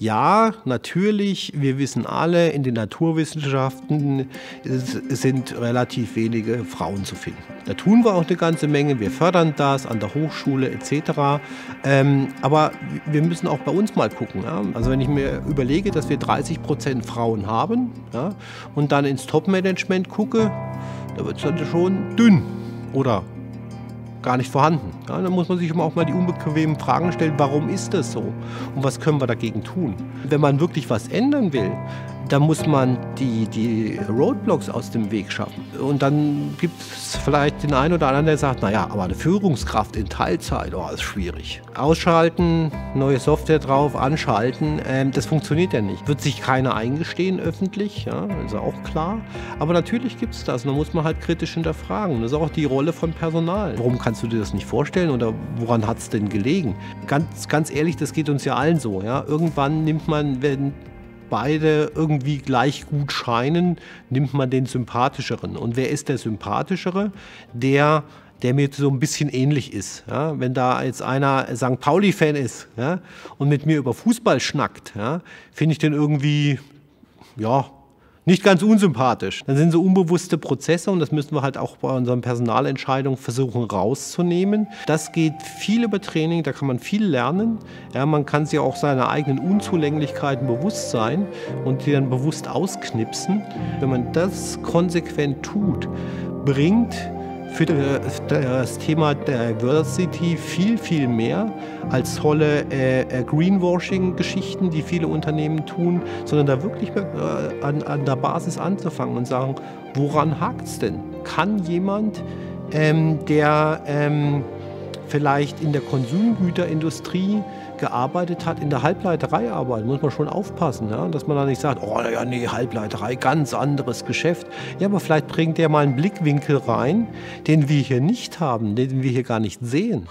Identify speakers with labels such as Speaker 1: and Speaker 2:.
Speaker 1: Ja, natürlich, wir wissen alle, in den Naturwissenschaften sind relativ wenige Frauen zu finden. Da tun wir auch eine ganze Menge, wir fördern das an der Hochschule etc. Aber wir müssen auch bei uns mal gucken. Ja? Also wenn ich mir überlege, dass wir 30% Frauen haben, ja, und dann ins Top-Management gucke, da wird es dann schon dünn oder gar nicht vorhanden. Ja, dann muss man sich auch mal die unbequemen Fragen stellen, warum ist das so und was können wir dagegen tun? Wenn man wirklich was ändern will, dann muss man die Roadblocks aus dem Weg schaffen. Und dann gibt es vielleicht den einen oder anderen, der sagt, naja, aber eine Führungskraft in Teilzeit, oh, ist schwierig. Ausschalten, neue Software drauf, anschalten, das funktioniert ja nicht. Wird sich keiner eingestehen öffentlich, ja, ist auch klar. Aber natürlich gibt es das und da muss man halt kritisch hinterfragen. Das ist auch die Rolle von Personal. Warum kannst du dir das nicht vorstellen oder woran hat es denn gelegen? Ganz ehrlich, das geht uns ja allen so. Ja? Irgendwann nimmt man, wenn beide irgendwie gleich gut scheinen, nimmt man den Sympathischeren. Und wer ist der Sympathischere? Der mir so ein bisschen ähnlich ist. Ja? Wenn da jetzt einer St. Pauli-Fan ist, ja, und mit mir über Fußball schnackt, ja, finde ich den irgendwie, ja, nicht ganz unsympathisch. Dann sind so unbewusste Prozesse und das müssen wir halt auch bei unseren Personalentscheidungen versuchen rauszunehmen. Das geht viel über Training, da kann man viel lernen. Ja, man kann sich auch seiner eigenen Unzulänglichkeiten bewusst sein und die dann bewusst ausknipsen. Wenn man das konsequent tut, bringt für das Thema Diversity viel, viel mehr als tolle Greenwashing-Geschichten, die viele Unternehmen tun, sondern da wirklich an der Basis anzufangen und sagen, woran hakt es denn? Kann jemand, der vielleicht in der Konsumgüterindustrie gearbeitet hat, in der Halbleiterei arbeitet, muss man schon aufpassen, ja? Dass man da nicht sagt, oh ja, nee, Halbleiterei, ganz anderes Geschäft. Ja, aber vielleicht bringt der mal einen Blickwinkel rein, den wir hier nicht haben, den wir hier gar nicht sehen.